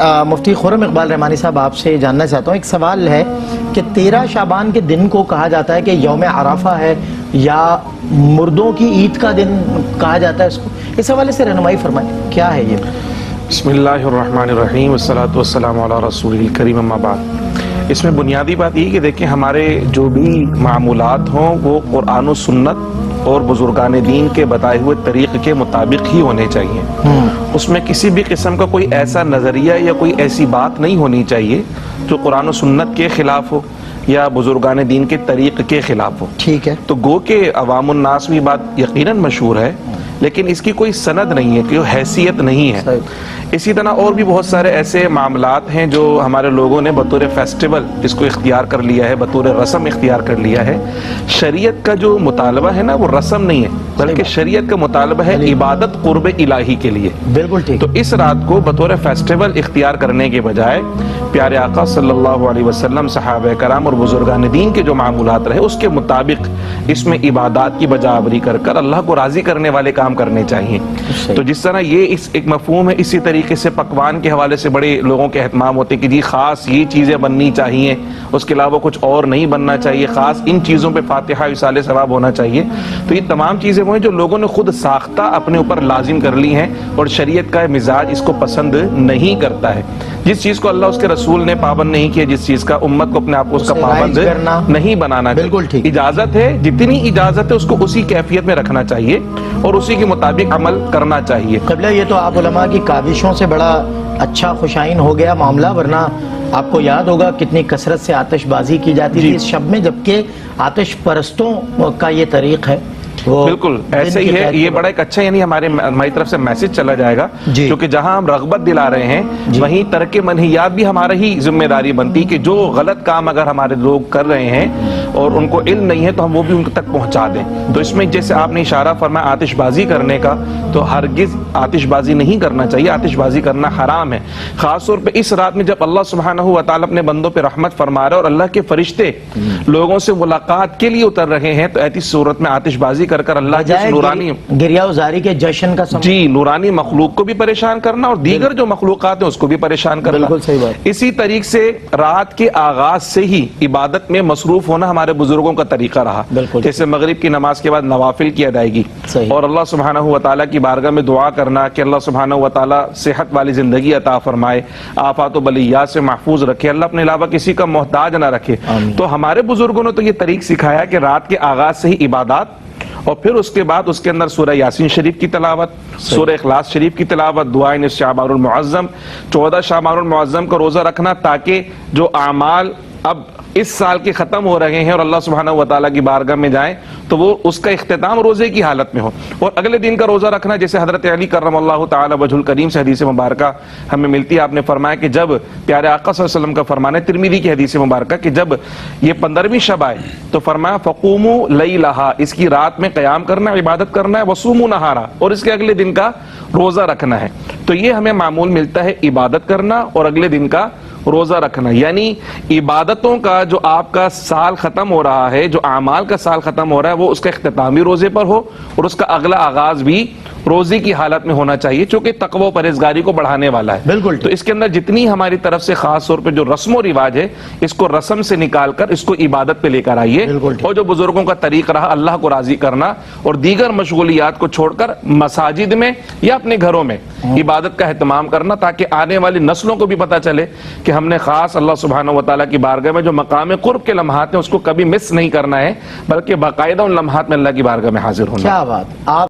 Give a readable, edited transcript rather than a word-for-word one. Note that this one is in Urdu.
مفتی خرم اقبال رحمانی صاحب آپ سے جاننا چاہتا ہوں، ایک سوال ہے کہ 13 شعبان کے دن کو کہا جاتا ہے کہ یوم عرفہ ہے یا مردوں کی عید کا دن کہا جاتا ہے اس کو، اس حوالے سے رہنمائی فرمائیں کیا ہے یہ؟ بسم اللہ الرحمن الرحیم والصلاة والسلام علی رسول الکریم اما بعد۔ اس میں بنیادی بات یہ کہ دیکھیں ہمارے جو بھی معمولات ہوں وہ قرآن و سنت اور بزرگان دین کے بتائے ہوئے طریق کے مطابق ہی ہونے چاہیے۔ اس میں کسی بھی قسم کا کوئی ایسا نظریہ یا کوئی ایسی بات نہیں ہونی چاہیے جو قرآن و سنت کے خلاف ہو یا بزرگان دین کے طریق کے خلاف ہو۔ ٹھیک ہے، تو گو کہ عوام الناس بھی بات یقیناً مشہور ہے، لیکن اس کی کوئی سند نہیں ہے، کوئی حیثیت نہیں ہے۔ اسی طرح اور بھی بہت سارے ایسے معاملات ہیں جو ہمارے لوگوں نے بطور فیسٹیول اس کو اختیار کر لیا ہے، بطور رسم اختیار کر لیا ہے۔ شریعت کا جو مطالبہ ہے نا وہ رسم نہیں ہے، بلکہ شریعت کا مطالبہ ہے عبادت قرب الہی کے لیے۔ بالکل ٹھیک۔ تو اس رات کو بطور فیسٹیول اختیار کرنے کے بجائے پیارے آقا صلی اللہ علیہ وسلم، صحابہ کرام اور بزرگان دین کے جو معمولات رہے اس کے مطابق اس میں عبادات کی بجاوری کر کر اللہ کو راضی کرنے والے کام کرنے چاہیے۔ تو جس طرح یہ ایک مفہوم ہے، اسی طریقے سے پکوان کے حوالے سے بڑے لوگوں کے اہتمام ہوتے ہیں کہ جی خاص یہ چیزیں بننی چاہیے، اس کے علاوہ کچھ اور نہیں بننا چاہیے، خاص ان چیزوں پہ فاتحہ وصال ثواب ہونا چاہیے۔ تو یہ تمام چیزیں وہ ہیں جو لوگوں نے خود ساختہ اپنے اوپر لازم کر لی ہیں، اور شریعت کا مزاج اس کو پسند نہیں کرتا ہے۔ جس چیز کو اللہ اس کے رسول نے پابند نہیں کیا، جس چیز کا امت کو اپنے آپ کو اس کا پابند نہیں بنانا چاہیے۔ بالکل ٹھیک۔ اجازت ہے، جتنی اجازت ہے اس کو اسی کیفیت میں رکھنا چاہیے اور اسی کے مطابق عمل کرنا چاہیے۔ قبلہ یہ تو آپ علماء کی کاوشوں سے بڑا اچھا خوشائن ہو گیا معاملہ، ورنہ آپ کو یاد ہوگا کتنی کثرت سے آتش بازی کی جاتی تھی اس شب میں، جبکہ آتش پرستوں کا یہ طریق ہے۔ بالکل ایسے ہی ہے، یہ بڑا ایک اچھا یعنی ہماری طرف سے میسج چلا جائے گا، کیونکہ جہاں ہم رغبت دلا رہے ہیں وہیں ترک منہیات بھی ہمارا ہی ذمہ داری بنتی کہ جو غلط کام اگر ہمارے لوگ کر رہے ہیں اور ان کو علم نہیں ہے تو ہم وہ بھی ان تک پہنچا دیں۔ تو اس میں جیسے آپ نے اشارہ فرمایا آتش بازی کرنے کا، تو ہرگز آتش بازی نہیں کرنا چاہیے، آتش بازی کرنا حرام ہے۔ خاص طور پہ اس رات میں جب اللہ سبحانہ و تعالیٰ اپنے بندوں پہ رحمت فرما رہے اور اللہ کے فرشتے لوگوں سے ملاقات کے لیے اتر رہے ہیں، تو ایسی صورت میں آتش بازی کر کر اللہ کے نورانی گریہ وزاری کے جشن کا نورانی مخلوق کو بھی پریشان کرنا اور دیگر جو مخلوقات ہیں اس کو بھی پریشان کرنا۔ بالکل صحیح بات۔ اسی طریقے سے رات کے آغاز سے ہی عبادت میں مصروف ہونا ہمارے بزرگوں کا طریقہ رہا، جیسے مغرب کی نماز کے بعد نوافل کی ادائیگی اور اللہ سبحانہ و تعالیٰ کی بارگاہ میں دعا کرنا کہ اللہ سبحانہ و تعالیٰ صحت والی زندگی عطا فرمائے، آفات و بلیات سے محفوظ رکھے، اللہ اپنے علاوہ کسی کا محتاج نہ رکھے۔ تو ہمارے بزرگوں نے تو یہ طریق سکھایا کہ رات کے آغاز سے ہی عبادات، اور پھر اس کے بعد اس کے اندر سورہ یاسین شریف کی تلاوت، سورہ اخلاص شریف کی تلاوت، دعائیں نصف شعبان المعظم، 14 شعبان المعظم کا روزہ رکھنا، تاکہ جو اعمال اب اس سال کے ختم ہو رہے ہیں اور اللہ سبحانہ و تعالیٰ کی بارگاہ میں جائیں تو وہ اس کا اختتام روزے کی حالت میں ہو، اور اگلے دن کا روزہ رکھنا، جیسے حضرت علی کرم اللہ تعالیٰ وجہ الکریم سے حدیث مبارکہ ہمیں ملتی ہے۔ آپ نے فرمایا کہ جب پیارے آقا صلی اللہ علیہ وسلم کا فرمان ہے، ترمذی کی حدیث مبارکہ، کہ جب یہ 15ویں شب آئے تو فرمایا فقوموا لیلہا، اس کی رات میں قیام کرنا، عبادت کرنا ہے، وصوموا نہارا، اور اس کے اگلے دن کا روزہ رکھنا ہے۔ تو یہ ہمیں معمول ملتا ہے عبادت کرنا اور اگلے دن کا روزہ رکھنا، یعنی عبادتوں کا جو آپ کا سال ختم ہو رہا ہے، جو اعمال کا سال ختم ہو رہا ہے، وہ اس کا اختتامی روزے پر ہو اور اس کا اگلا آغاز بھی روزے کی حالت میں ہونا چاہیے، چونکہ تقوی و پرہیزگاری کو بڑھانے والا ہے۔ بالکل۔ تو اس کے اندر جتنی ہماری طرف سے خاص طور پہ جو رسم و رواج ہے، اس کو رسم سے نکال کر اس کو عبادت پہ لے کر آئیے، اور جو بزرگوں کا طریق رہا اللہ کو راضی کرنا اور دیگر مشغولیات کو چھوڑ کر مساجد میں یا اپنے گھروں میں عبادت کا اہتمام کرنا، تاکہ آنے والی نسلوں کو بھی پتہ چلے کہ ہم نے خاص اللہ سبحانہ و تعالیٰ کی بارگاہ میں جو مقام قرب کے لمحات ہیں اس کو کبھی مس نہیں کرنا ہے، بلکہ باقاعدہ ان لمحات میں اللہ کی بارگاہ میں حاضر ہونا۔ کیا بات آپ